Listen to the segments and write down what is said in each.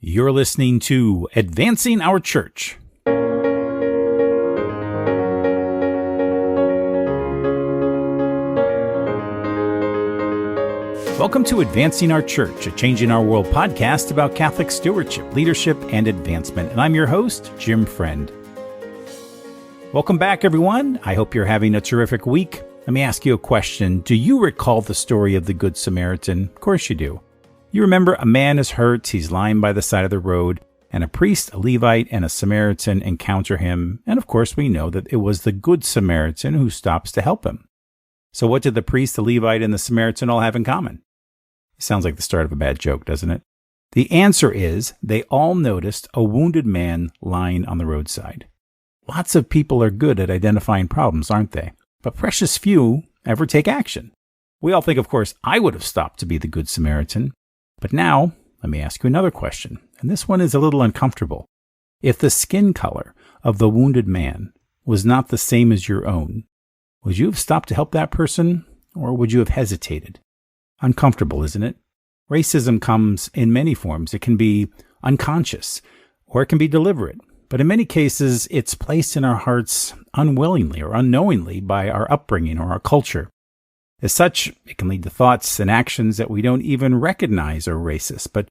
You're listening to Advancing Our Church. Welcome to Advancing Our Church, a Changing Our World podcast about Catholic stewardship, leadership, and advancement. And I'm your host, Jim Friend. Welcome back, everyone. I hope you're having a terrific week. Let me ask you a question. Do you recall the story of the Good Samaritan? Of course you do. You remember a man is hurt, he's lying by the side of the road, and a priest, a Levite, and a Samaritan encounter him. And of course, we know that it was the Good Samaritan who stops to help him. So what did the priest, the Levite, and the Samaritan all have in common? It sounds like the start of a bad joke, doesn't it? The answer is they all noticed a wounded man lying on the roadside. Lots of people are good at identifying problems, aren't they? But precious few ever take action. We all think, of course, I would have stopped to be the Good Samaritan. But now, let me ask you another question, and this one is a little uncomfortable. If the skin color of the wounded man was not the same as your own, would you have stopped to help that person, or would you have hesitated? Uncomfortable, isn't it? Racism comes in many forms. It can be unconscious, or it can be deliberate. But in many cases, it's placed in our hearts unwillingly or unknowingly by our upbringing or our culture. As such, it can lead to thoughts and actions that we don't even recognize are racist, but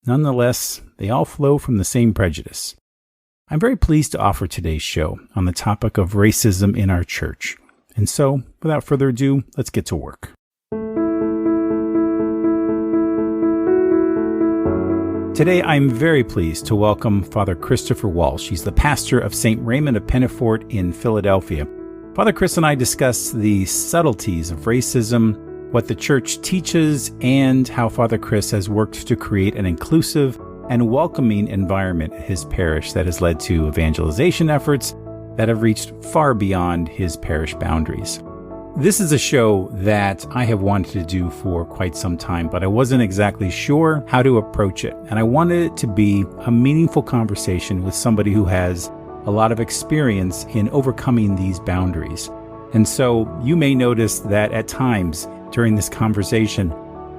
nonetheless, they all flow from the same prejudice. I'm very pleased to offer today's show on the topic of racism in our church. And so, without further ado, let's get to work. Today, I'm very pleased to welcome Father Christopher Walsh. He's the pastor of St. Raymond of Penafort in Philadelphia. Father Chris and I discuss the subtleties of racism, what the church teaches, and how Father Chris has worked to create an inclusive and welcoming environment at his parish that has led to evangelization efforts that have reached far beyond his parish boundaries. This is a show that I have wanted to do for quite some time, but I wasn't exactly sure how to approach it. And I wanted it to be a meaningful conversation with somebody who has a lot of experience in overcoming these boundaries. And so you may notice that at times during this conversation,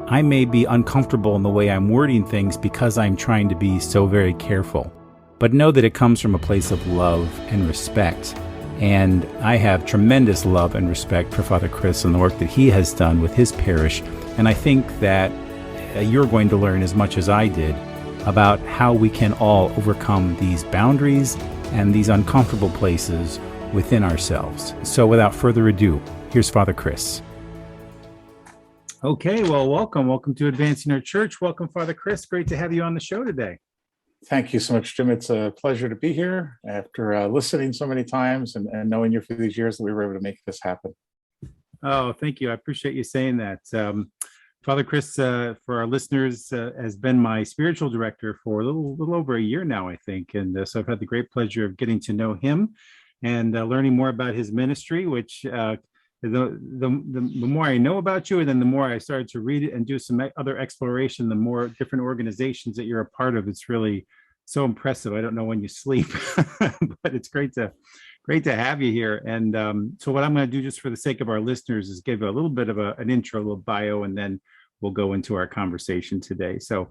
I may be uncomfortable in the way I'm wording things because I'm trying to be so very careful. But know that it comes from a place of love and respect. And I have tremendous love and respect for Father Chris and the work that he has done with his parish. And I think that you're going to learn as much as I did about how we can all overcome these boundaries and these uncomfortable places within ourselves. So without further ado, here's Father Chris. Okay, well, welcome to Advancing Our Church. Welcome, Father Chris. Great to have you on the show today. Thank you so much, Jim. It's a pleasure to be here after listening so many times and knowing you for these years that we were able to make this happen. Oh, thank you. I appreciate you saying that. Father Chris, for our listeners, has been my spiritual director for a little over a year now, I think. And so I've had the great pleasure of getting to know him and learning more about his ministry, which the more I know about you, and then the more I started to read it and do some other exploration, the more different organizations that you're a part of. It's really so impressive. I don't know when you sleep, but it's great to have you here. And so what I'm going to do, just for the sake of our listeners, is give a little bit of an intro, a little bio, and then we'll go into our conversation today. So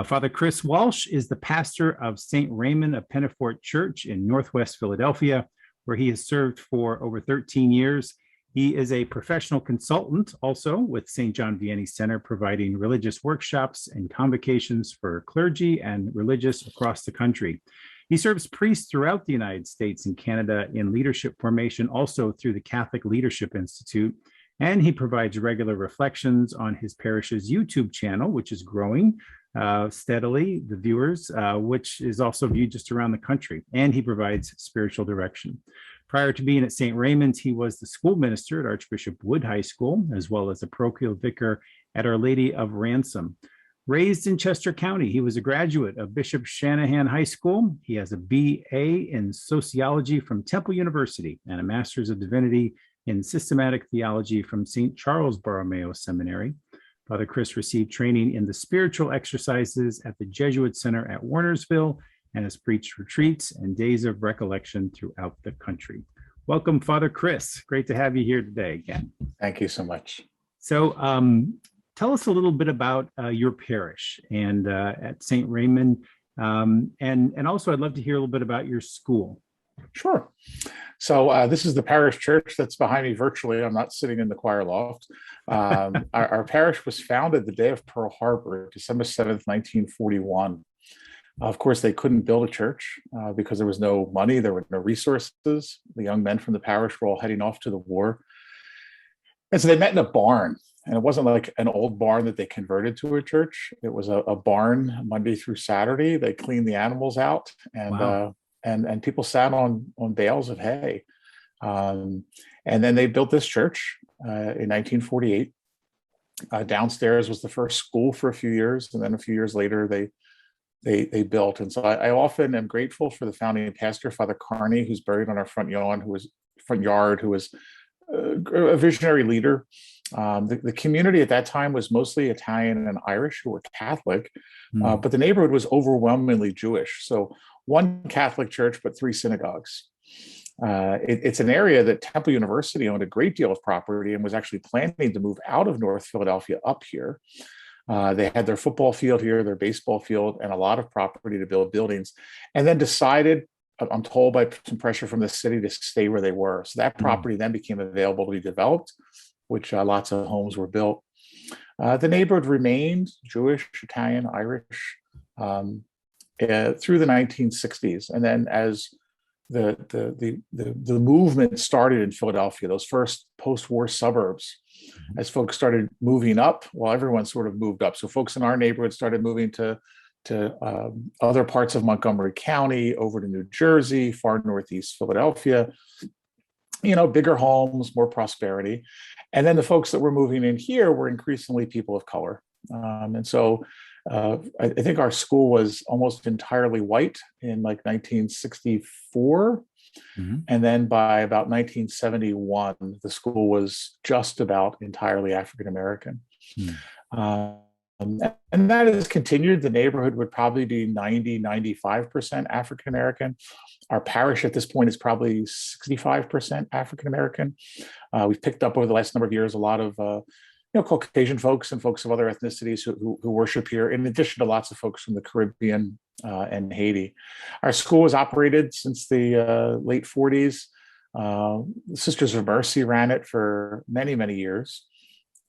Father Chris Walsh is the pastor of St. Raymond of Penafort Church in Northwest Philadelphia, where he has served for over 13 years. He is a professional consultant also with St. John Vianney Center, providing religious workshops and convocations for clergy and religious across the country. He serves priests throughout the United States and Canada in leadership formation, also through the Catholic Leadership Institute. And he provides regular reflections on his parish's YouTube channel, which is growing steadily, the viewers, which is also viewed just around the country. And he provides spiritual direction. Prior to being at St. Raymond's, he was the school minister at Archbishop Wood High School, as well as a parochial vicar at Our Lady of Ransom. Raised in Chester County, he was a graduate of Bishop Shanahan High School. He has a BA in sociology from Temple University and a Master's of Divinity in systematic theology from St. Charles Borromeo Seminary. Father Chris received training in the spiritual exercises at the Jesuit Center at Warnersville and has preached retreats and days of recollection throughout the country. Welcome, Father Chris. Great to have you here today again. Thank you so much. So tell us a little bit about your parish and at St. Raymond. And also, I'd love to hear a little bit about your school. Sure. So this is the parish church that's behind me virtually. I'm not sitting in the choir loft. Our parish was founded the day of Pearl Harbor, December 7th, 1941. Of course, they couldn't build a church because there was no money, there were no resources. The young men from the parish were all heading off to the war. And so they met in a barn. And it wasn't like an old barn that they converted to a church. It was a barn Monday through Saturday. They cleaned the animals out, and Wow. and people sat on bales of hay. And then they built this church in 1948. Downstairs was the first school for a few years, and then a few years later they built. And so I often am grateful for the founding pastor, Father Carney, who's buried on our front yard, who was a visionary leader. The community at that time was mostly Italian and Irish who were Catholic, Mm. but the neighborhood was overwhelmingly Jewish. So one Catholic church, but three synagogues. It's an area that Temple University owned a great deal of property and was actually planning to move out of North Philadelphia up here. They had their football field here, their baseball field, and a lot of property to build buildings, and then decided, I'm told by some pressure from the city, to stay where they were. So that property then became available to be developed, which lots of homes were built. The neighborhood remained Jewish, Italian, Irish through the 1960s, and then as the movement started in Philadelphia, those first post-war suburbs, as folks started moving up, well, everyone sort of moved up. So folks in our neighborhood started moving to other parts of Montgomery County, over to New Jersey, far northeast Philadelphia, bigger homes, more prosperity. And then the folks that were moving in here were increasingly people of color. And so I think our school was almost entirely white in like 1964. Mm-hmm. And then by about 1971, the school was just about entirely African American. And that has continued. The neighborhood would probably be 95% African American. Our parish at this point is probably 65% African American. We've picked up over the last number of years a lot of Caucasian folks and folks of other ethnicities who worship here, in addition to lots of folks from the Caribbean and Haiti. Our school was operated since the late 40s. The Sisters of Mercy ran it for many, many years.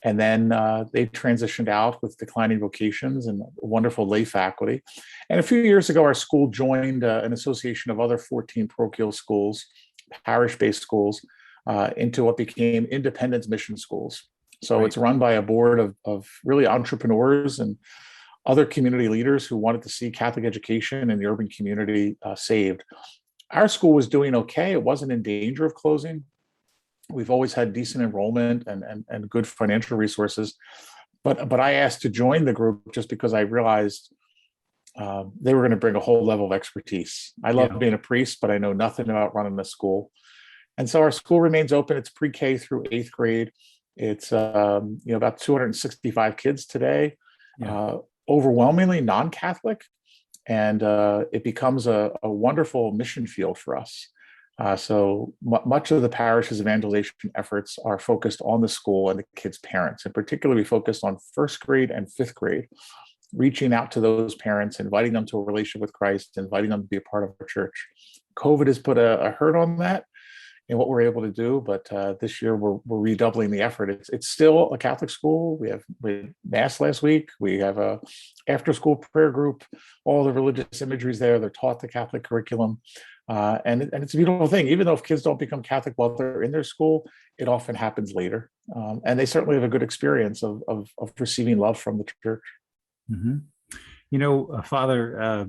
And then they transitioned out with declining vocations and wonderful lay faculty. And a few years ago, our school joined an association of other 14 parochial schools, parish-based schools, into what became Independence Mission Schools. So It's run by a board of really entrepreneurs and other community leaders who wanted to see Catholic education in the urban community saved. Our school was doing okay. It wasn't in danger of closing. We've always had decent enrollment and good financial resources. But I asked to join the group just because I realized they were going to bring a whole level of expertise. I love being a priest, but I know nothing about running a school. And so our school remains open. It's pre-K through 8th grade. It's about 265 kids today, overwhelmingly non-Catholic. And it becomes a wonderful mission field for us. So much of the parish's evangelization efforts are focused on the school and the kids' parents, and particularly focused on 1st grade and 5th grade, reaching out to those parents, inviting them to a relationship with Christ, inviting them to be a part of our church. COVID has put a hurt on that in what we're able to do, but this year we're redoubling the effort. It's still a Catholic school. We had Mass last week. We have a after-school prayer group. All the religious imagery is there. They're taught the Catholic curriculum. And it's a beautiful thing. Even though if kids don't become Catholic while they're in their school, it often happens later. And they certainly have a good experience of receiving love from the church. Mm-hmm. Father,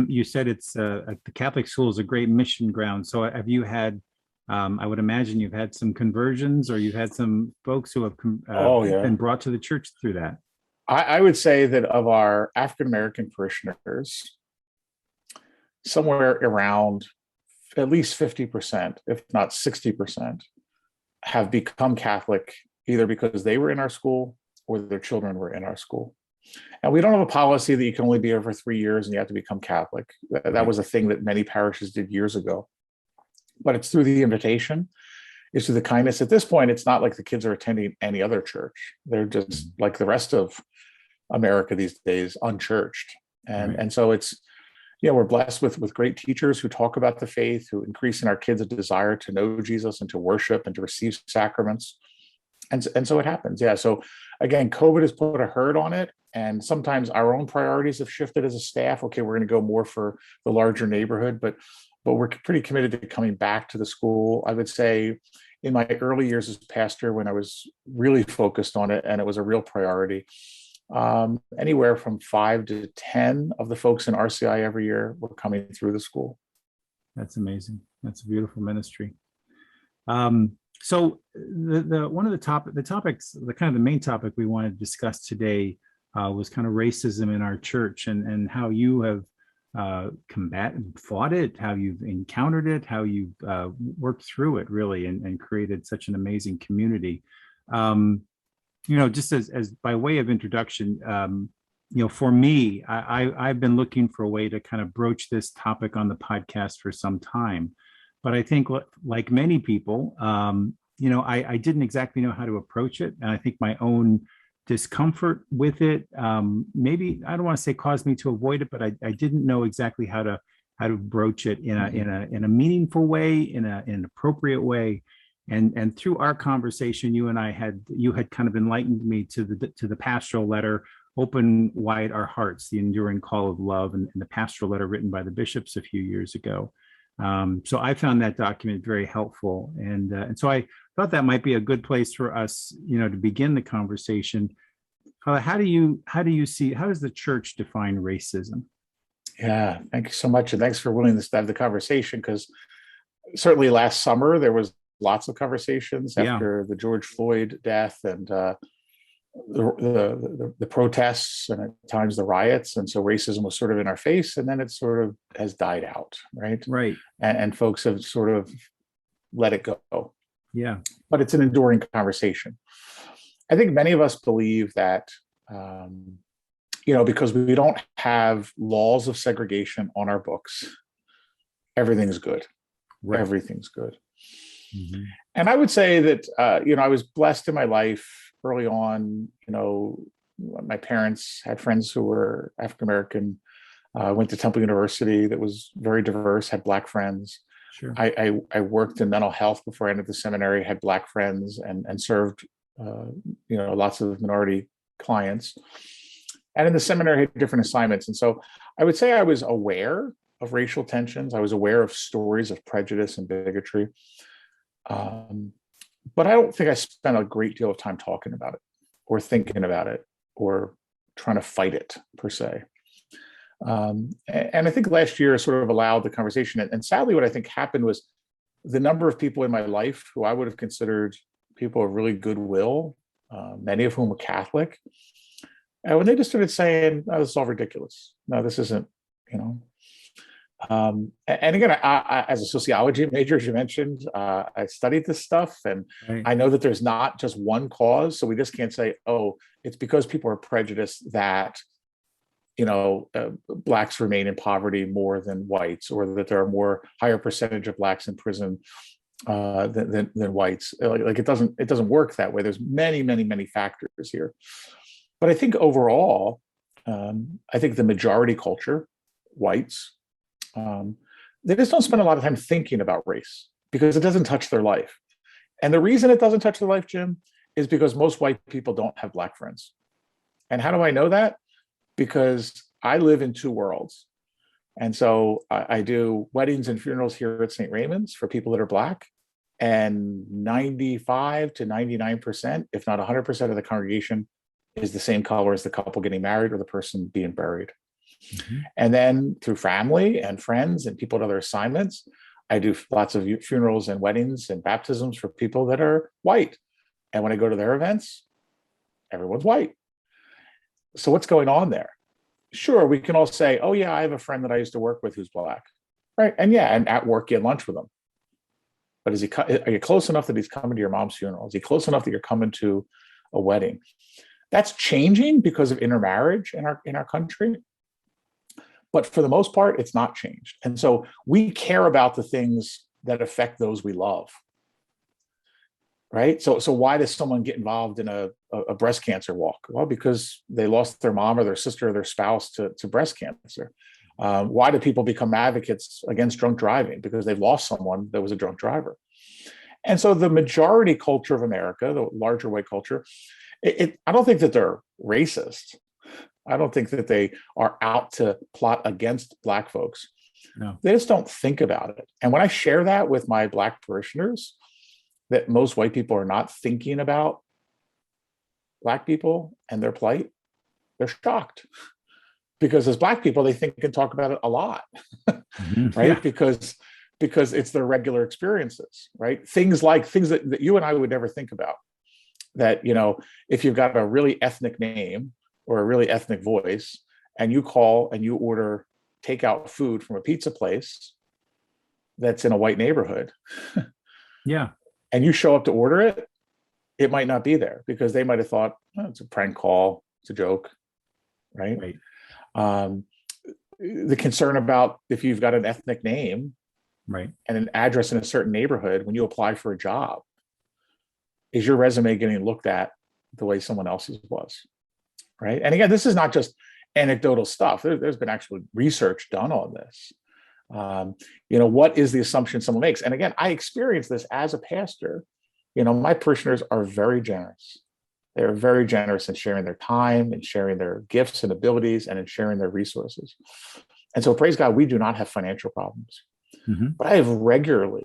you said it's the Catholic school is a great mission ground. So have you had, I would imagine you've had some conversions, or you've had some folks who have been brought to the church through that? I would say that of our African-American parishioners, somewhere around at least 50%, if not 60%, have become Catholic either because they were in our school or their children were in our school. And we don't have a policy that you can only be here for 3 years and you have to become Catholic. That was a thing that many parishes did years ago. But it's through the invitation, it's through the kindness. At this point, it's not like the kids are attending any other church. They're just like the rest of America these days, unchurched. And so it's we're blessed with great teachers who talk about the faith, who increase in our kids a desire to know Jesus and to worship and to receive sacraments. And so it happens. Yeah. So again, COVID has put a hurt on it. And sometimes our own priorities have shifted as a staff. Okay, we're going to go more for the larger neighborhood, but we're pretty committed to coming back to the school. I would say in my early years as pastor, when I was really focused on it and it was a real priority, anywhere from 5 to 10 of the folks in RCI every year were coming through the school. That's amazing. That's a beautiful ministry. So the one of the topics, the kind of the main topic we wanted to discuss today was kind of racism in our church, and how you have fought it, how you've encountered it, how you've worked through it really, and created such an amazing community. Just as by way of introduction, for me, I've been looking for a way to kind of broach this topic on the podcast for some time. But I think, like many people, I didn't exactly know how to approach it. And I think my own discomfort with it, maybe, I don't want to say caused me to avoid it, but I didn't know exactly how to broach it in a meaningful way, in an appropriate way. And through our conversation, you had kind of enlightened me to the pastoral letter, Open Wide Our Hearts, the enduring call of love, and the pastoral letter written by the bishops a few years ago. So I found that document very helpful, and so I thought that might be a good place for us, to begin the conversation. How does the church define racism? Yeah, thank you so much, and thanks for willingness to have the conversation, because certainly last summer there was lots of conversations after the George Floyd death and the protests and at times the riots, and so racism was sort of in our face, and then it sort of has died out, right? And folks have sort of let it go. Yeah, but it's an enduring conversation. I think many of us believe that because we don't have laws of segregation on our books, everything's good. Everything's good. Mm-hmm. And I would say that I was blessed in my life early on. My parents had friends who were African American. Went to Temple University that was very diverse, had Black friends. Sure. I worked in mental health before I entered the seminary, had Black friends, and served lots of minority clients. And in the seminary, I had different assignments. And so I would say I was aware of racial tensions. I was aware of stories of prejudice and bigotry. But I don't think I spent a great deal of time talking about it or thinking about it or trying to fight it per se. And I think last year sort of allowed the conversation. And sadly, what I think happened was the number of people in my life who I would have considered people of really goodwill, many of whom were Catholic, and when they just started saying, "Oh, this is all ridiculous. No, this isn't," and again, I, as a sociology major, as you mentioned, I studied this stuff, and I know that there's not just one cause. So we just can't say, "Oh, it's because people are prejudiced that Blacks remain in poverty more than whites, or that there are more higher percentage of Blacks in prison than whites." Like it doesn't work that way. There's many factors here. But I think overall, I think the majority culture, whites, they just don't spend a lot of time thinking about race because it doesn't touch their life. And the reason it doesn't touch their life, Jim, is because most white people don't have Black friends. And how do I know that? Because I live in two worlds. And so I do weddings and funerals here at St. Raymond's for people that are Black. And 95 to 99%, if not 100% of the congregation is the same color as the couple getting married or the person being buried. Mm-hmm. And then through family and friends and people at other assignments, I do lots of funerals and weddings and baptisms for people that are white. And when I go to their events, everyone's white. So what's going on there? Sure, we can all say, "Oh yeah, I have a friend that I used to work with who's Black," right? And yeah, and at work you had lunch with him. But are you close enough that he's coming to your mom's funeral? Is he close enough that you're coming to a wedding? That's changing because of intermarriage in our country. But for the most part, it's not changed. And so we care about the things that affect those we love. Right? So why does someone get involved in a breast cancer walk? Well, because they lost their mom or their sister or their spouse to breast cancer. Why do people become advocates against drunk driving? Because they've lost someone that was a drunk driver. And so the majority culture of America, the larger white culture, I don't think that they're racist. I don't think that they are out to plot against Black folks. No. They just don't think about it. And when I share that with my Black parishioners, that most white people are not thinking about Black people and their plight, they're shocked. Because as Black people, they think and talk about it a lot, right? Yeah. Because it's their regular experiences, right? Things that you and I would never think about. That, if you've got a really ethnic name or a really ethnic voice, and you call and you order takeout food from a pizza place that's in a white neighborhood, Yeah. and you show up to order it, it might not be there because they might have thought, oh, it's a prank call, it's a joke, right? Right. The concern about if you've got an ethnic name, Right. and an address in a certain neighborhood when you apply for a job, is your resume getting looked at the way someone else's was, right? And again, this is not just anecdotal stuff. There's been actual research done on this. What is the assumption someone makes? And again, I experienced this as a pastor. My parishioners are very generous. They're very generous in sharing their time and sharing their gifts and abilities and in sharing their resources. And so praise God, we do not have financial problems. Mm-hmm. But I have regularly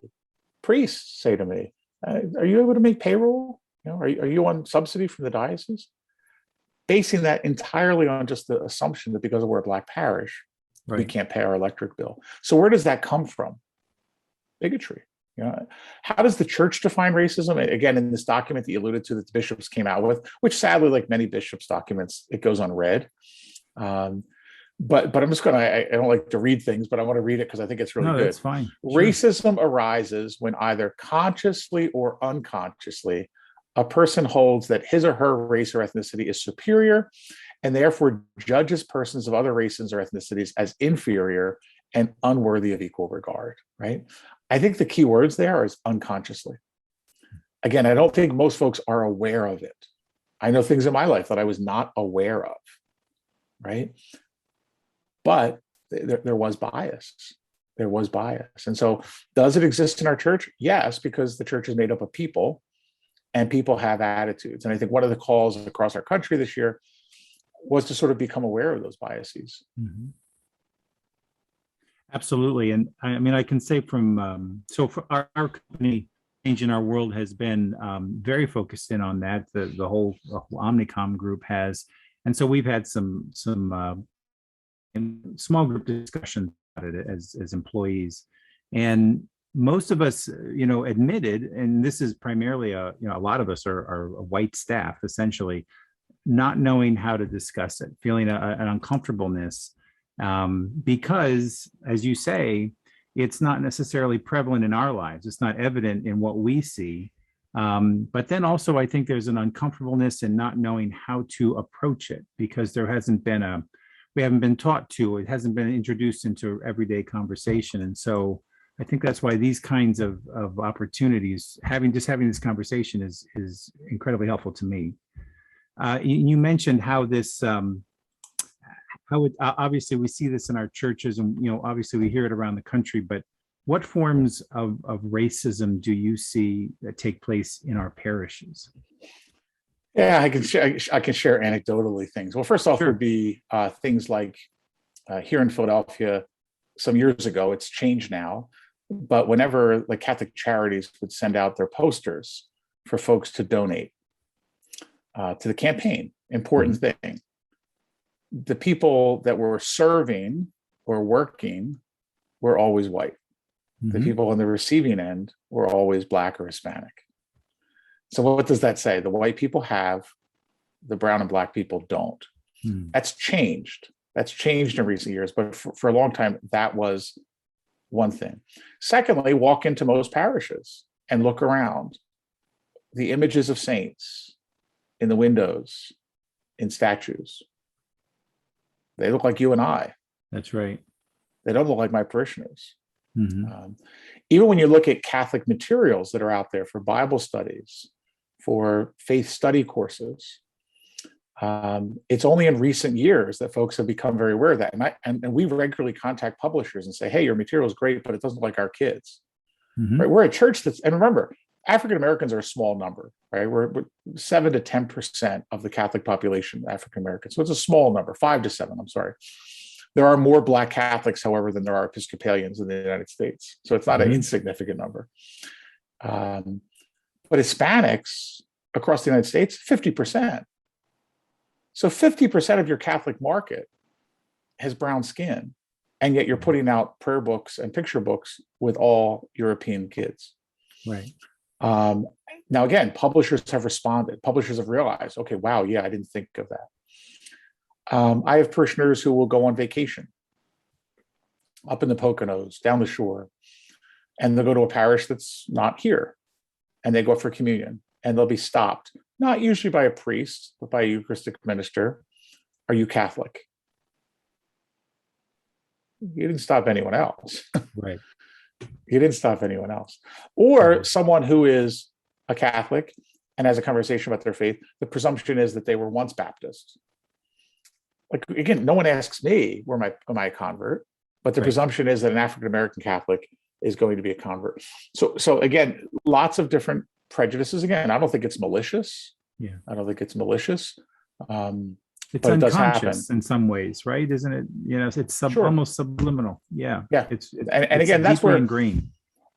priests say to me, are you able to make payroll? Are you on subsidy from the diocese? Basing that entirely on just the assumption that because we're a Black parish, Right. we can't pay our electric bill. So where does that come from? Bigotry. How does the church define racism? Again, in this document that you alluded to that the bishops came out with, which sadly, like many bishops' documents, it goes unread. But I'm just I don't like to read things, but I want to read it because I think it's really good. That's fine. Racism arises when either consciously or unconsciously a person holds that his or her race or ethnicity is superior and therefore judges persons of other races or ethnicities as inferior and unworthy of equal regard, right? I think the key words there is unconsciously. Again, I don't think most folks are aware of it. I know things in my life that I was not aware of, right? But there was bias. There was bias. And so does it exist in our church? Yes, because the church is made up of people and people have attitudes. And I think one of the calls across our country this year was to sort of become aware of those biases. Mm-hmm. Absolutely. And I mean, I can say so for our company, Change in Our World has been very focused in on that. The whole Omnicom group has. And so we've had some small group discussions about it as employees. And most of us, admitted, and this is primarily a lot of us are a white staff, essentially, not knowing how to discuss it, feeling an uncomfortableness. Because, as you say, it's not necessarily prevalent in our lives. It's not evident in what we see. But then also, I think there's an uncomfortableness in not knowing how to approach it because we haven't been taught to. It hasn't been introduced into everyday conversation. And so I think that's why these kinds of opportunities, having this conversation is incredibly helpful to me. You mentioned how this, obviously we see this in our churches and, obviously we hear it around the country, but what forms of racism do you see that take place in our parishes? Yeah, I can share anecdotally things. Well, first off, would be things like here in Philadelphia some years ago, it's changed now, but whenever the Catholic Charities would send out their posters for folks to donate to the campaign, important thing, the people that were serving or working were always white. The people on the receiving end were always Black or Hispanic. So what does that say? The white people have, the brown and Black people don't. That's changed. That's changed in recent years, but for a long time, that was one thing. Secondly, walk into most parishes and look around. The images of saints in the windows, in statues, they look like you and I. That's right. They don't look like my parishioners. Even when you look at Catholic materials that are out there for Bible studies, for faith study courses, It's only in recent years that folks have become very aware of that. And we regularly contact publishers and say, hey, your material is great, but it doesn't like our kids. Mhm. Right? We're a church and remember, African Americans are a small number, right? We're 7 to 10% of the Catholic population, African Americans. So it's a small number, 5 to 7, I'm sorry. There are more Black Catholics, however, than there are Episcopalians in the United States. So it's not an insignificant number. But Hispanics across the United States, 50%. So 50% of your Catholic market has brown skin, and yet you're putting out prayer books and picture books with all European kids. Right. Now, again, publishers have responded. Publishers have realized, okay, wow, yeah, I didn't think of that. I have parishioners who will go on vacation up in the Poconos, down the shore, and they'll go to a parish that's not here, and they go for communion, and they'll be stopped, not usually by a priest, but by a Eucharistic minister. Are you Catholic? You didn't stop anyone else. Right. You didn't stop anyone else. Or someone who is a Catholic and has a conversation about their faith, the presumption is that they were once Baptist. Like, again, no one asks me, am I a convert? But the presumption is that an African-American Catholic is going to be a convert. So again, lots of different prejudices. Again, I don't think it's malicious. Yeah. I don't think it's malicious. It's but unconscious in some ways, right? Isn't it? It's almost subliminal. Yeah. Yeah. It's again, that's where ingrained.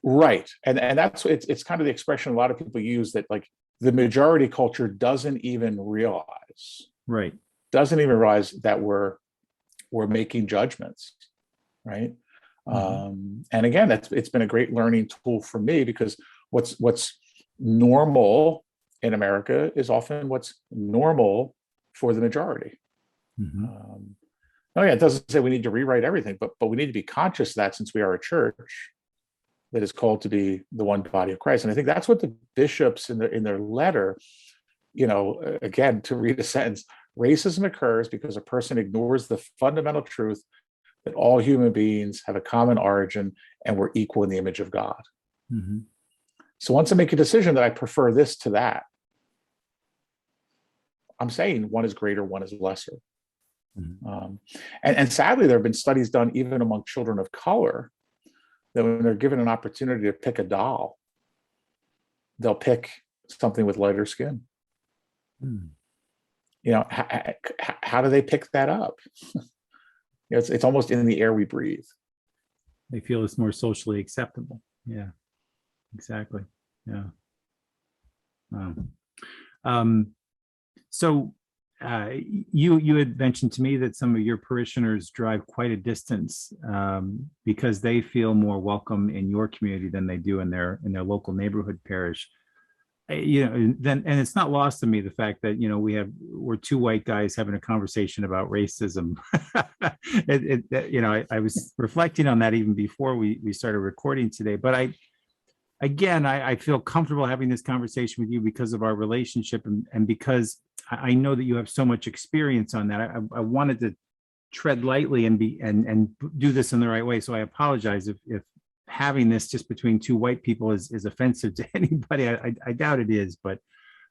Right. And that's it's kind of the expression a lot of people use, that like the majority culture doesn't even realize. Right. Doesn't even realize that we're making judgments. Right. And again, it's been a great learning tool for me, because what's normal in America is often what's normal for the majority. It doesn't say we need to rewrite everything, but we need to be conscious of that, since we are a church that is called to be the one body of Christ. And I think that's what the bishops in their letter, again, to read a sentence, racism occurs because a person ignores the fundamental truth that all human beings have a common origin and we're equal in the image of God. So once I make a decision that I prefer this to that, I'm saying one is greater, one is lesser. And sadly, there have been studies done even among children of color, that when they're given an opportunity to pick a doll, they'll pick something with lighter skin. How do they pick that up? It's almost in the air we breathe. They feel it's more socially acceptable. Yeah, exactly. Yeah. So you had mentioned to me that some of your parishioners drive quite a distance because they feel more welcome in your community than they do in their local neighborhood parish. And it's not lost to me the fact that we're two white guys having a conversation about racism. I was reflecting on that even before we started recording today. But I feel comfortable having this conversation with you because of our relationship, and because I know that you have so much experience on that. I wanted to tread lightly and do this in the right way. So I apologize if having this just between two white people is offensive to anybody. I doubt it is, but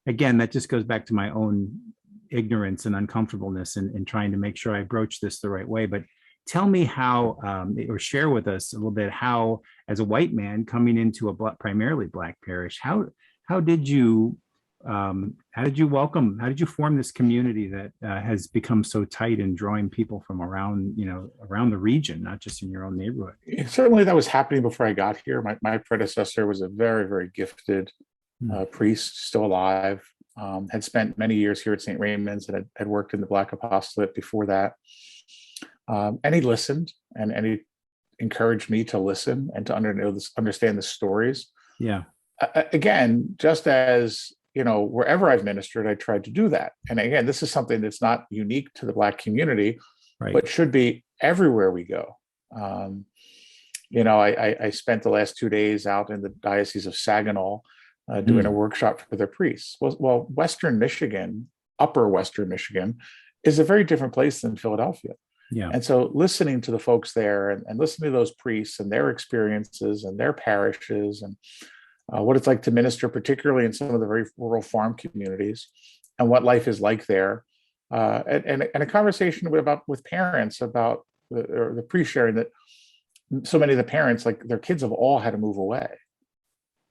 again, that just goes back to my own ignorance and uncomfortableness in trying to make sure I broach this the right way. But tell me how, or share with us a little bit how, as a white man coming into a primarily Black parish, how did you form this community that has become so tight and drawing people from around the region, not just in your own neighborhood? Certainly that was happening before I got here. My predecessor was a very, very gifted priest, still alive, had spent many years here at St. Raymond's, and had worked in the Black apostolate before that. And he listened, and he encouraged me to listen and to understand the stories. Yeah. Again, just as wherever I've ministered, I tried to do that. And again, this is something that's not unique to the Black community, but should be everywhere we go. I spent the last 2 days out in the Diocese of Saginaw doing a workshop for their priests. Well, Western Michigan, Upper Western Michigan, is a very different place than Philadelphia. Yeah. And so listening to the folks there and listening to those priests and their experiences and their parishes and what it's like to minister, particularly in some of the very rural farm communities, and what life is like there. and a conversation with parents about the pre-sharing that so many of the parents, like their kids have all had to move away.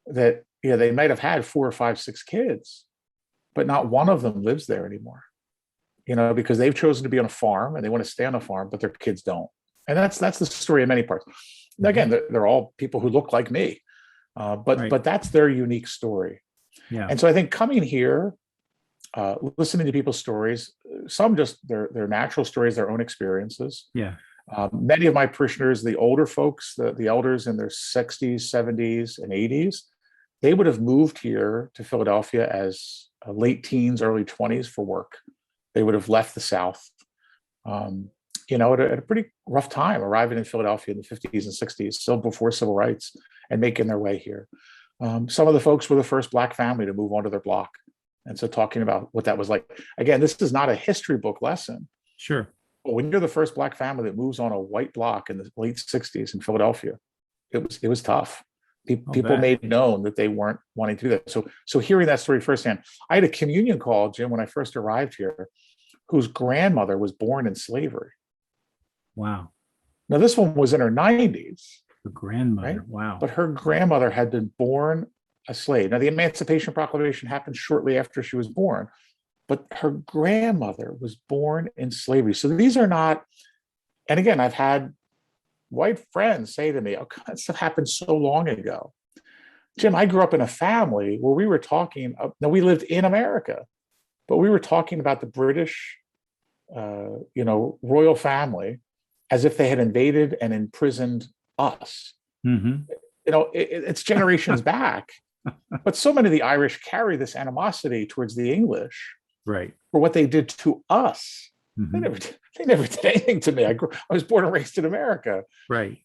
That they might have had 4 or 5, 6 kids, but not one of them lives there anymore. Because they've chosen to be on a farm and they want to stay on a farm, but their kids don't. And that's the story in many parts. Now, again, they're all people who look like me, but that's their unique story. Yeah. And so I think coming here, listening to people's stories, some just their natural stories, their own experiences. Yeah. Many of my parishioners, the older folks, the elders in their 60s, 70s, and 80s, they would have moved here to Philadelphia as late teens, early 20s for work. They would have left the South, at a pretty rough time, arriving in Philadelphia in the 50s and 60s, still before civil rights, and making their way here. Some of the folks were the first Black family to move onto their block. And so talking about what that was like, again, this is not a history book lesson. Sure. But when you're the first Black family that moves on a white block in the late 60s in Philadelphia, it was tough. People made known that they weren't wanting to do that. So hearing that story firsthand, I had a communion call, Jim, when I first arrived here, whose grandmother was born in slavery. Wow. Now, this one was in her 90s. Her grandmother. Right? Wow. But her grandmother had been born a slave. Now, the Emancipation Proclamation happened shortly after she was born, but her grandmother was born in slavery. So these are not, and again, I've had white friends say to me, "Oh, God, that stuff happened so long ago." Jim, I grew up in a family where we were talking, now we lived in America, but we were talking about the British, royal family as if they had invaded and imprisoned us. Mm-hmm. It's generations back, but so many of the Irish carry this animosity towards the English, right, for what they did to us. Mm-hmm. They never did anything to me. I was born and raised in America. Right.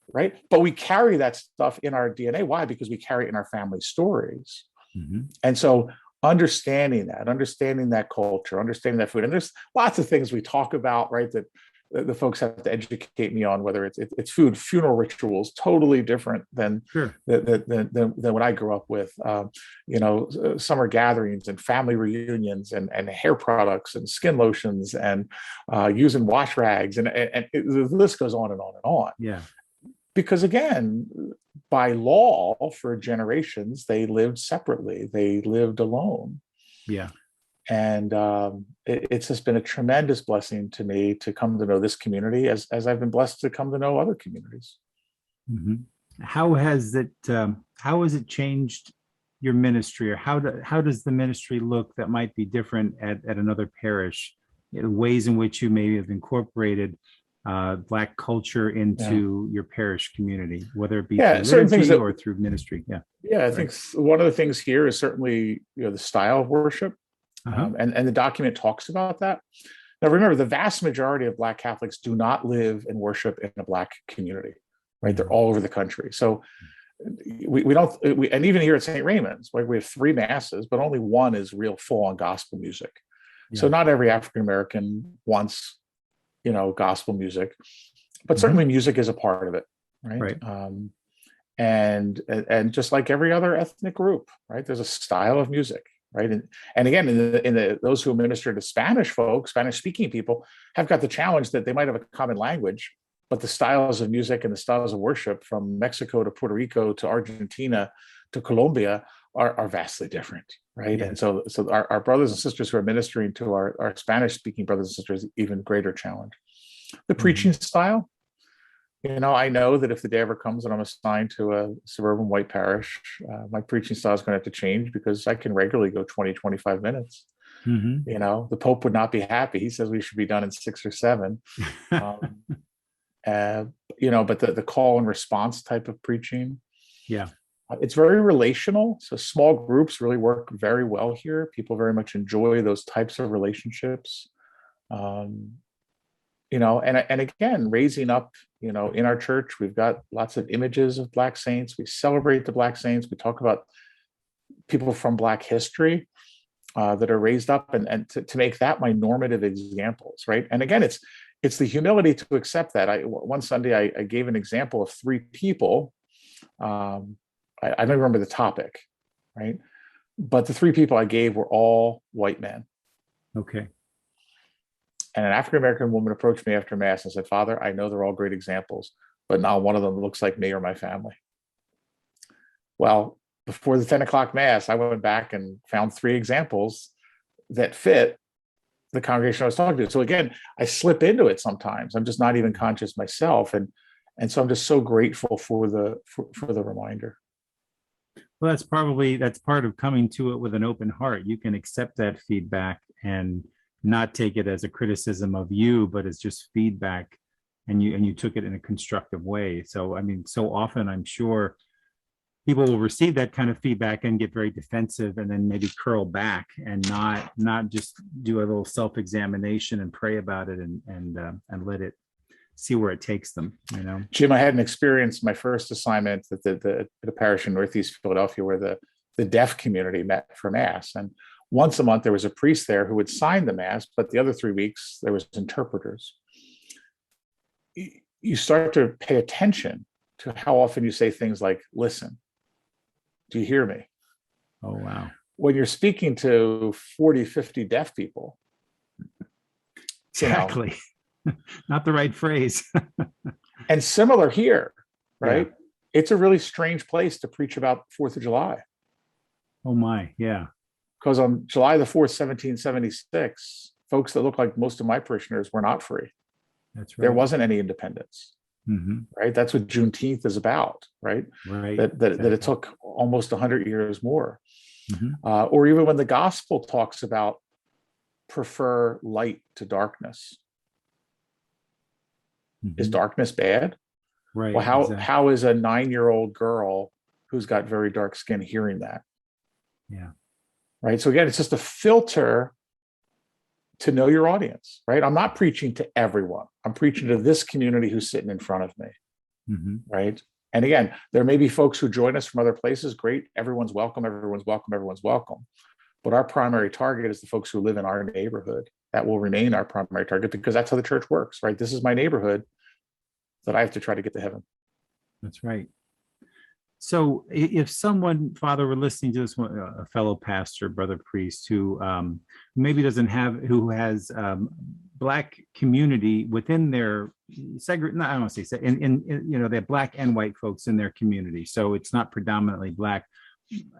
But we carry that stuff in our DNA. Why? Because we carry it in our family stories. Mm-hmm. And so understanding that culture, understanding that food, and there's lots of things we talk about, right, that the folks have to educate me on, whether it's food, funeral rituals, totally different than what I grew up with. Summer gatherings and family reunions and hair products and skin lotions and using wash rags and the list goes on and on and on. Yeah. Because again, by law, for generations, they lived separately. They lived alone. Yeah. And it's just been a tremendous blessing to me to come to know this community as I've been blessed to come to know other communities. Mm-hmm. How has it changed your ministry, or how does the ministry look that might be different at another parish? Ways in which you maybe have incorporated Black culture into your parish community, whether it be through liturgy or through ministry. I think one of the things here is certainly the style of worship. And the document talks about that. Now, remember, the vast majority of Black Catholics do not live and worship in a Black community, right? Mm-hmm. They're all over the country. So we don't, and even here at St. Raymond's, like we have 3 masses, but only one is real full-on gospel music. Yeah. So not every African-American wants, gospel music, but certainly music is a part of it, right? And just like every other ethnic group, right? There's a style of music. Right. And again, in those who minister to Spanish folks, Spanish speaking people have got the challenge that they might have a common language, but the styles of music and the styles of worship from Mexico to Puerto Rico to Argentina to Colombia are vastly different. Right. Yes. And so our brothers and sisters who are ministering to our Spanish speaking brothers and sisters, even greater challenge. The preaching style. I know that if the day ever comes and I'm assigned to a suburban white parish, my preaching style is going to have to change because I can regularly go 20, 25 minutes. Mm-hmm. The Pope would not be happy. He says we should be done in 6 or 7. But the call and response type of preaching. Yeah. It's very relational. So small groups really work very well here. People very much enjoy those types of relationships. And again, raising up, in our church, we've got lots of images of Black saints. We celebrate the Black saints. We talk about people from Black history that are raised up and to make that my normative examples, right? And again, it's the humility to accept that. One Sunday, I gave an example of 3 people. I don't remember the topic, right? But the 3 people I gave were all white men. Okay. And an African-American woman approached me after Mass and said, "Father, I know they're all great examples, but not one of them looks like me or my family." Well, before the 10 o'clock Mass, I went back and found 3 examples that fit the congregation I was talking to. So again, I slip into it sometimes. I'm just not even conscious myself. And so I'm just so grateful for the reminder. Well, that's part of coming to it with an open heart. You can accept that feedback and not take it as a criticism of you, but as just feedback, and you took it in a constructive way. So I mean, so often I'm sure people will receive that kind of feedback and get very defensive, and then maybe curl back and not just do a little self-examination and pray about it and let it see where it takes them, you know. Jim, I had an experience, my first assignment at the parish in Northeast Philadelphia, where the deaf community met for Mass. And once a month, there was a priest there who would sign the Mass, but the other 3 weeks, there was interpreters. You start to pay attention to how often you say things like, "Listen, do you hear me?" Oh, wow. When you're speaking to 40, 50 deaf people. Exactly. Not the right phrase. And similar here, right? Yeah. It's a really strange place to preach about 4th of July. Oh my, yeah. Because on July the 4th, 1776, folks that look like most of my parishioners were not free. That's right. There wasn't any independence, right? That's what Juneteenth is about, right? Right. That it took almost 100 years more. Or even when the gospel talks about prefer light to darkness. Is darkness bad? Right. Well, how is a 9-year-old girl who's got very dark skin hearing that? Yeah. Right. So again, it's just a filter to know your audience, right? I'm not preaching to everyone. I'm preaching to this community who's sitting in front of me, right? And again, there may be folks who join us from other places. Great. Everyone's welcome. Everyone's welcome. Everyone's welcome. But our primary target is the folks who live in our neighborhood. That will remain our primary target, because that's how the church works, right? This is my neighborhood that I have to try to get to heaven. That's right. So if someone, Father, were listening to this, a fellow pastor, brother priest, who maybe doesn't have, who has Black community within their I don't want to say, in you know, they have Black and white folks in their community, so it's not predominantly Black.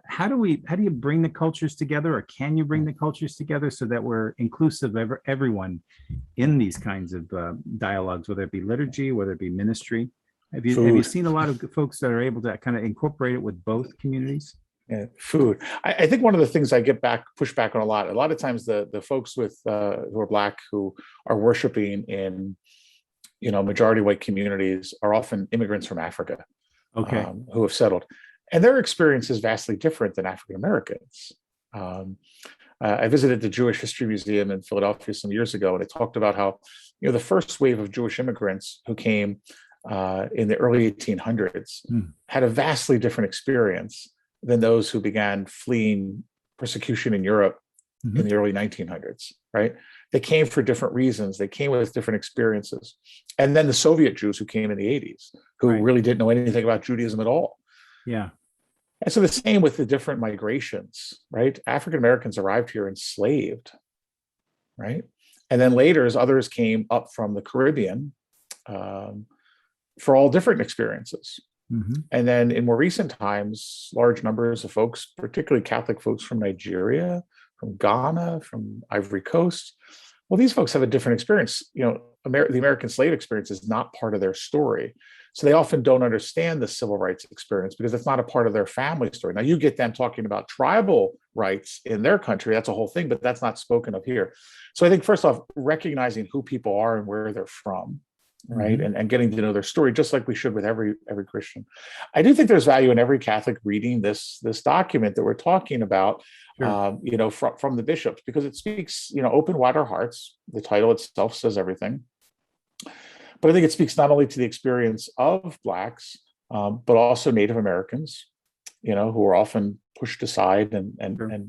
How do you bring the cultures together, or can you bring the cultures together so that we're inclusive of everyone in these kinds of dialogues, whether it be liturgy, whether it be ministry? Have you seen a lot of folks that are able to kind of incorporate it with both communities? Yeah, food. I think one of the things I push back on a lot of times, the folks who are Black who are worshiping in, you know, majority white communities are often immigrants from Africa, who have settled. And their experience is vastly different than African Americans. I visited the Jewish History Museum in Philadelphia some years ago, and it talked about how, you know, the first wave of Jewish immigrants who came in the early 1800s had a vastly different experience than those who began fleeing persecution in Europe in the early 1900s, right? They came for different reasons. They came with different experiences. And then the Soviet Jews who came in the 80s, who really didn't know anything about Judaism at all. Yeah. And so the same with the different migrations, right? African Americans arrived here enslaved, right? And then later, as others came up from the Caribbean for all different experiences. And then in more recent times, large numbers of folks, particularly Catholic folks from Nigeria, from Ghana, from Ivory Coast. Well, these folks have a different experience. You know, the American slave experience is not part of their story. So they often don't understand the civil rights experience because it's not a part of their family story. Now, you get them talking about tribal rights in their country. That's a whole thing, but that's not spoken of here. So I think, first off, recognizing who people are and where they're from, right? And getting to know their story, just like we should with every Christian. I do think there's value in every Catholic reading this document that we're talking about, you know, from the bishops, because it speaks, you know, open wide our hearts. The title itself says everything. But I think it speaks not only to the experience of Blacks, but also Native Americans, you know, who are often pushed aside and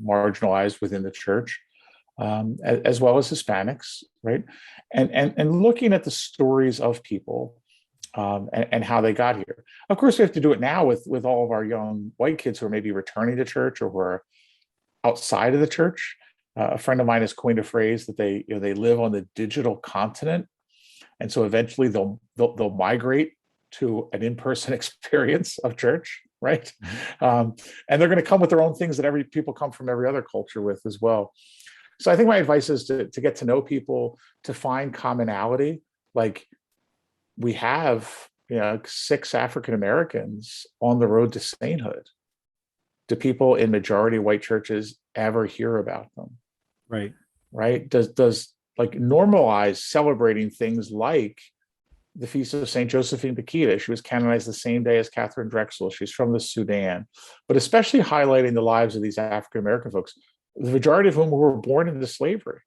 marginalized within the church, as well as Hispanics, right? And looking at the stories of people and how they got here. Of course, we have to do it now with all of our young white kids who are maybe returning to church or who are outside of the church. A friend of mine has coined a phrase that they live on the digital continent, and so eventually they'll migrate to an in-person experience of church, right? And they're going to come with their own things that people come from every other culture with as well. So I think my advice is to get to know people, to find commonality. Like, we have 6 African Americans on the road to sainthood. Do people in majority white churches ever hear about them? Right? Does like normalize celebrating things like the feast of Saint Josephine Bakhita. She was canonized the same day as Catherine Drexel. She's from the Sudan, but especially highlighting the lives of these African American folks, the majority of whom were born into slavery.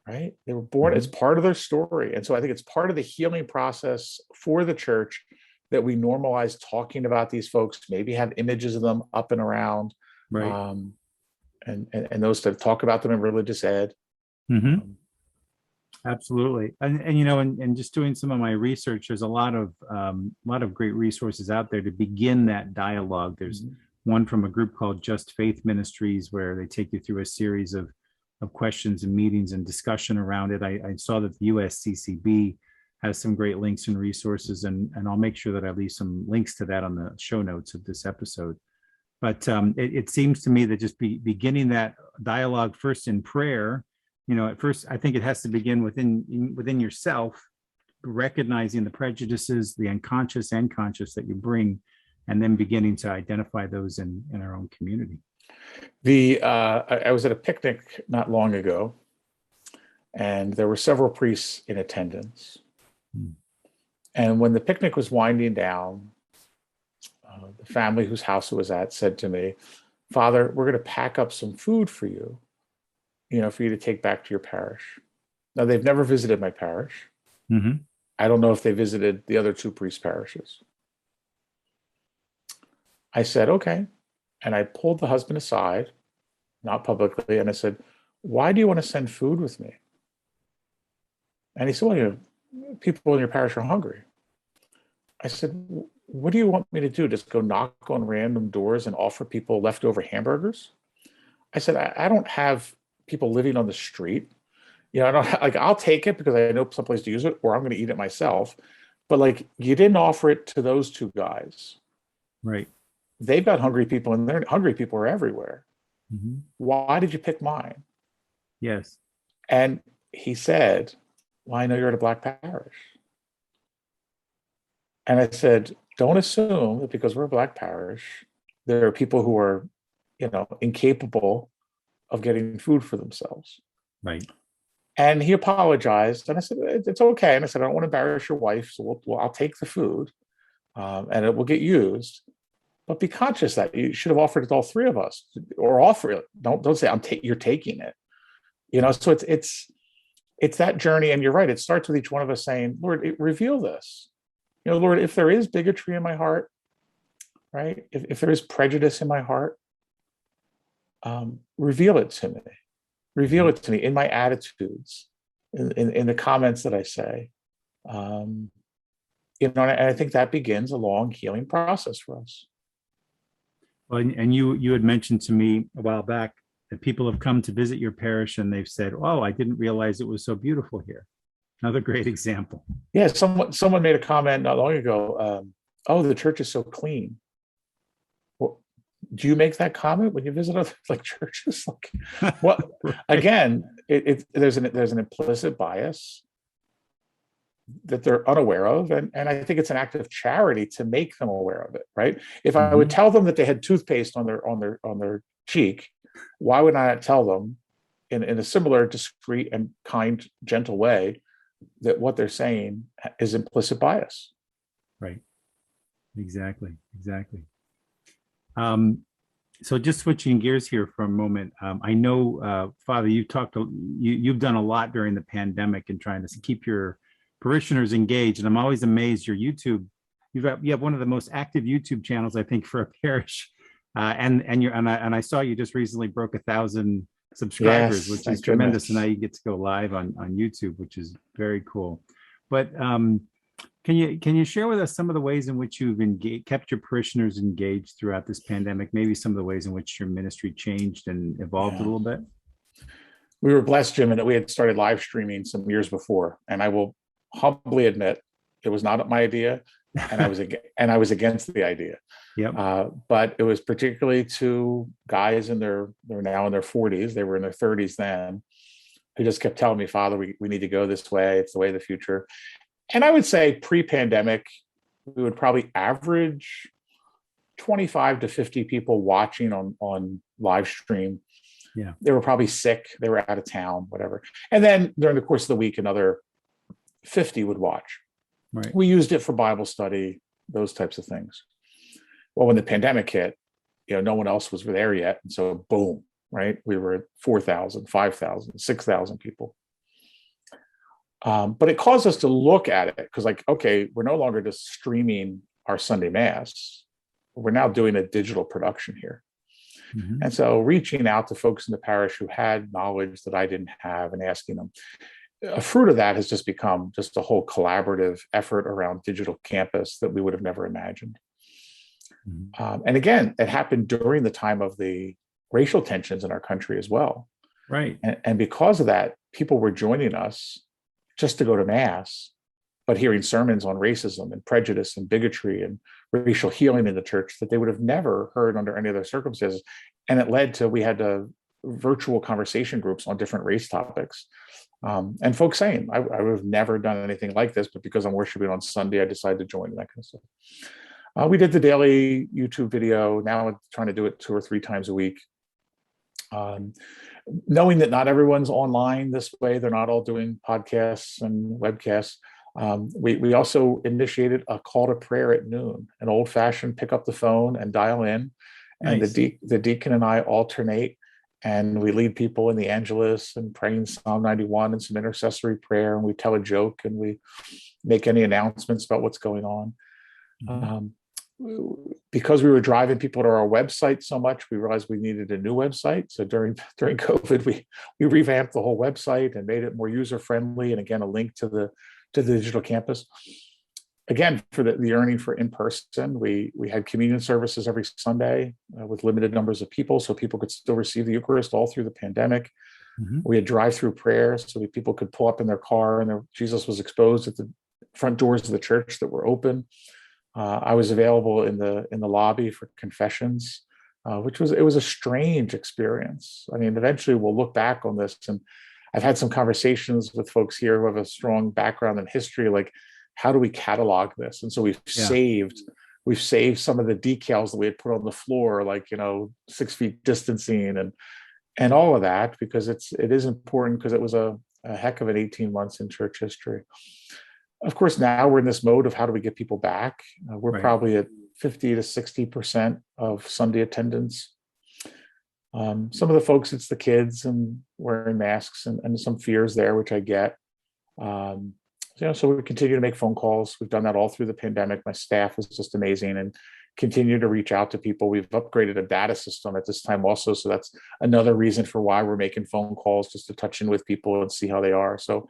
Right? They were born as part of their story. And so I think it's part of the healing process for the church that we normalize talking about these folks, maybe have images of them up and around, and those that talk about them in religious ed. Absolutely. And just doing some of my research, there's a lot of great resources out there to begin that dialogue. There's one from a group called Just Faith Ministries, where they take you through a series of questions and meetings and discussion around it. I saw that the USCCB has some great links and resources, and I'll make sure that I leave some links to that on the show notes of this episode. But it seems to me that just beginning that dialogue first in prayer, at first, I think it has to begin within yourself, recognizing the prejudices, the unconscious and conscious that you bring, and then beginning to identify those in our own community. I was at a picnic not long ago, and there were several priests in attendance. And when the picnic was winding down, the family whose house it was at said to me, "Father, we're going to pack up some food for you, for you to take back to your parish." Now, they've never visited my parish. I don't know if they visited the other 2 priest parishes. I said, okay. And I pulled the husband aside, not publicly, and I said, "Why do you want to send food with me?" And he said, "Well, people in your parish are hungry." I said, "What do you want me to do? Just go knock on random doors and offer people leftover hamburgers?" I said, I don't have people living on the street. I don't I'll take it because I know someplace to use it, or I'm going to eat it myself. But you didn't offer it to those 2 guys. Right. They've got hungry people, and their hungry people are everywhere. Why did you pick mine? Yes. And he said, "Well, I know you're at a Black parish." And I said, "Don't assume that because we're a Black parish, there are people who are, incapable of getting food for themselves." Right. And he apologized, and I said, "It's okay." And I said, "I don't want to embarrass your wife, so I'll take the food, and it will get used. But be conscious that you should have offered it to all 3 of us, or offer it. Don't say you're taking it." So it's that journey, and you're right. It starts with each one of us saying, "Lord, reveal this. Lord, if there is bigotry in my heart, right? If there is prejudice in my heart, reveal it to me. Reveal it to me in my attitudes, in the comments that I say." And I think that begins a long healing process for us. Well, and you had mentioned to me a while back that people have come to visit your parish and they've said, "Oh, I didn't realize it was so beautiful here." Another great example. Yeah, someone made a comment not long ago. "Oh, the church is so clean." Well, do you make that comment when you visit other churches? Well, Right. Again, there's an implicit bias that they're unaware of, and I think it's an act of charity to make them aware of it, right? If I would tell them that they had toothpaste on their cheek, why would I not tell them in a similar discreet and kind, gentle way that what they're saying is implicit bias? Right. Exactly. So just switching gears here for a moment, I know, Father, you've done a lot during the pandemic in trying to keep your parishioners engaged, and I'm always amazed. Your YouTube, you have one of the most active YouTube channels, I think, for a parish, and I saw you just recently broke 1,000 subscribers, which is tremendous, and now you get to go live on YouTube, which is very cool. But can you share with us some of the ways in which you've kept your parishioners engaged throughout this pandemic? Maybe some of the ways in which your ministry changed and evolved a little bit. We were blessed, Jim, in that we had started live streaming some years before, and I will humbly admit it was not my idea, and I was against the idea. Yep. But it was particularly to guys they're now in their 40s. They were in their 30s then, who just kept telling me, Father, we need to go this way. It's the way of the future. And I would say pre-pandemic, we would probably average 25 to 50 people watching on live stream. Yeah. They were probably sick. They were out of town, whatever. And then during the course of the week, another 50 would watch. Right. We used it for Bible study, those types of things. Well, when the pandemic hit, no one else was there yet. And so boom, right? We were at 4,000, 5,000, 6,000 people. But it caused us to look at it because okay, we're no longer just streaming our Sunday Mass. We're now doing a digital production here. Mm-hmm. And so reaching out to folks in the parish who had knowledge that I didn't have and asking them, a fruit of that has just become just a whole collaborative effort around digital campus that we would have never imagined. Mm-hmm. And again, it happened during the time of the racial tensions in our country as well. Right. And because of that, people were joining us just to go to Mass, but hearing sermons on racism and prejudice and bigotry and racial healing in the church that they would have never heard under any other circumstances. And it led to, we had virtual conversation groups on different race topics. And folks saying, I would have never done anything like this, but because I'm worshiping on Sunday, I decided to join, and that kind of stuff. We did the daily YouTube video. Now I'm trying to do it 2 or 3 times a week. Knowing that not everyone's online this way, they're not all doing podcasts and webcasts. We also initiated a call to prayer at noon, an old-fashioned pick up the phone and dial in. Nice. And the deacon and I alternate, and we lead people in the Angelus and praying Psalm 91 and some intercessory prayer, and we tell a joke and we make any announcements about what's going on. Mm-hmm. Because we were driving people to our website so much, we realized we needed a new website. So during COVID, we revamped the whole website and made it more user-friendly, and again, a link to the digital campus. Again, for the yearning for in-person, we had communion services every Sunday with limited numbers of people, so people could still receive the Eucharist all through the pandemic. Mm-hmm. We had drive-through prayers, so people could pull up in their car and Jesus was exposed at the front doors of the church that were open. I was available in the lobby for confessions, which was a strange experience. I mean, eventually we'll look back on this, and I've had some conversations with folks here who have a strong background in history, like, how do we catalog this? And so we've saved some of the decals that we had put on the floor, like 6 feet distancing and all of that, because it is important, because it was a heck of an 18 months in church history. Of course, now we're in this mode of how do we get people back? We're right. Probably at 50 to 60% of Sunday attendance. Some of the folks, it's the kids and wearing masks and some fears there, which I get. So we continue to make phone calls. We've done that all through the pandemic. My staff is just amazing and continue to reach out to people. We've upgraded a data system at this time also. So that's another reason for why we're making phone calls, just to touch in with people and see how they are. So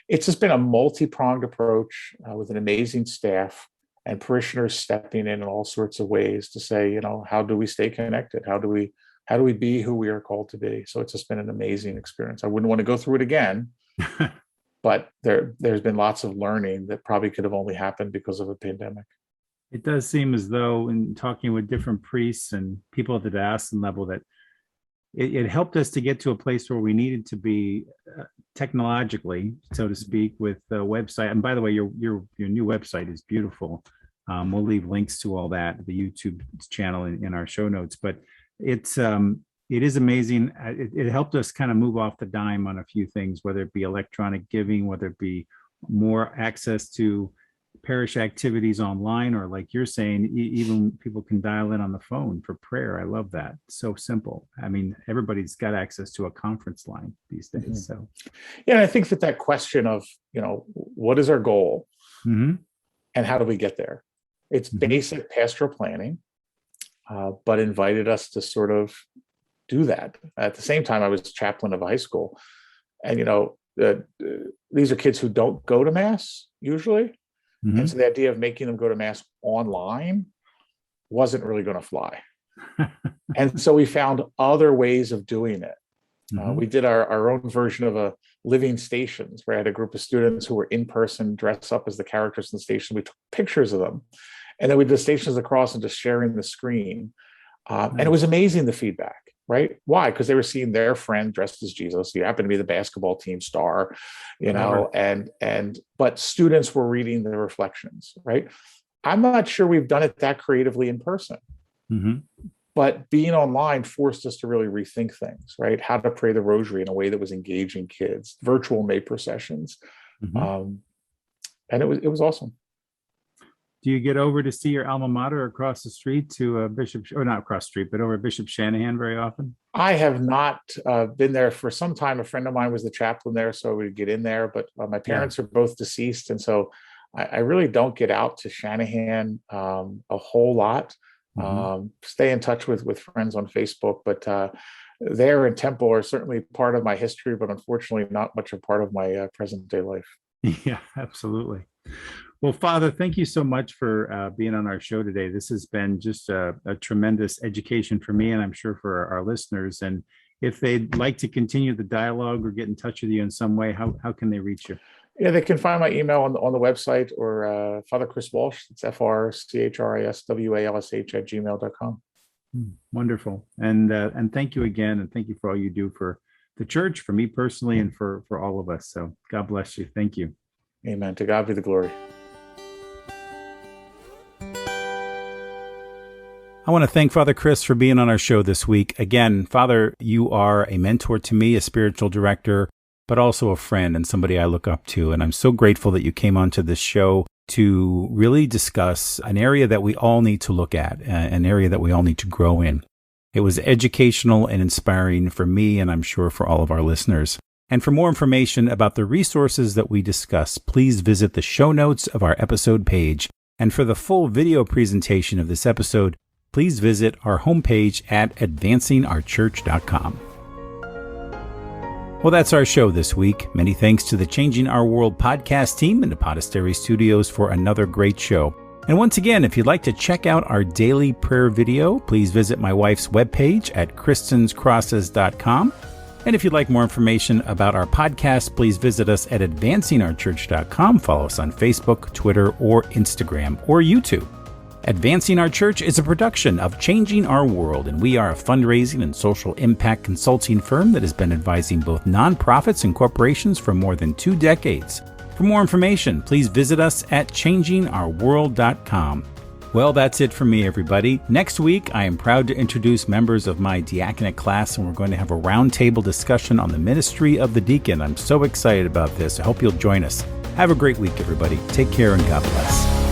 it's just been a multi-pronged approach with an amazing staff and parishioners stepping in all sorts of ways to say, how do we stay connected? How do we be who we are called to be? So it's just been an amazing experience. I wouldn't want to go through it again, but there's been lots of learning that probably could have only happened because of a pandemic. It does seem as though, in talking with different priests and people at the diocesan level, that it helped us to get to a place where we needed to be technologically, so to speak, with the website. And by the way, your new website is beautiful. We'll leave links to all that, the YouTube channel in our show notes. But it is amazing. It helped us kind of move off the dime on a few things, whether it be electronic giving, whether it be more access to parish activities online, or like you're saying, even people can dial in on the phone for prayer. I love that. So simple. I mean, everybody's got access to a conference line these days. Mm-hmm. So yeah, I think that question of, what is our goal, mm-hmm. and how do we get there? It's mm-hmm. basic pastoral planning, but invited us to sort of do that. At the same time, I was chaplain of a high school, and these are kids who don't go to Mass usually. Mm-hmm. And so the idea of making them go to Mass online wasn't really going to fly. And so we found other ways of doing it. Mhm. We did our own version of a living stations, where I had a group of students who were in person, dressed up as the characters in the station. We took pictures of them, and then we did stations across and just sharing the screen. And it was Nice. amazing, the feedback, right? Why? Because they were seeing their friend dressed as Jesus. You happen to be the basketball team star, Clever. but students were reading the reflections, right? I'm not sure we've done it that creatively in person, Hmm. but being online forced us to really rethink things, right? How to pray the rosary in a way that was engaging kids, virtual May processions. Hmm. Um, and it was awesome. Do you get over to see your alma mater across the street to Bishop, or not across the street, but over at Bishop Shanahan very often? I have not been there for some time. A friend of mine was the chaplain there, so we'd get in there. But my Yeah. parents are both deceased, and so I really don't get out to Shanahan a whole lot. Hmm. Stay in touch with friends on Facebook, but there and Temple are certainly part of my history, but unfortunately not much a part of my present day life. Yeah, absolutely. Well, Father, thank you so much for being on our show today. This has been just a tremendous education for me, and I'm sure for our listeners. And if they'd like to continue the dialogue or get in touch with you in some way, how can they reach you? Yeah, they can find my email on the website, or Father Chris Walsh. It's FRCHRISWALSH@gmail.com. Wonderful. And thank you again. And thank you for all you do for the church, for me personally, and for all of us. So God bless you. Thank you. Amen. To God be the glory. I want to thank Father Chris for being on our show this week. Again, Father, you are a mentor to me, a spiritual director, but also a friend and somebody I look up to. And I'm so grateful that you came onto this show to really discuss an area that we all need to look at, an area that we all need to grow in. It was educational and inspiring for me, and I'm sure for all of our listeners. And for more information about the resources that we discuss, please visit the show notes of our episode page. And for the full video presentation of this episode, please visit our homepage at advancingourchurch.com. Well, that's our show this week. Many thanks to the Changing Our World podcast team and the Pastoral Studios for another great show. And once again, if you'd like to check out our daily prayer video, please visit my wife's webpage at kristinscrosses.com. And if you'd like more information about our podcast, please visit us at advancingourchurch.com. Follow us on Facebook, Twitter, or Instagram, or YouTube. Advancing Our Church is a production of Changing Our World, and we are a fundraising and social impact consulting firm that has been advising both nonprofits and corporations for more than 2 decades. For more information, please visit us at changingourworld.com. Well, that's it for me, everybody. Next week, I am proud to introduce members of my diaconate class, and we're going to have a roundtable discussion on the ministry of the deacon. I'm so excited about this. I hope you'll join us. Have a great week, everybody. Take care and God bless.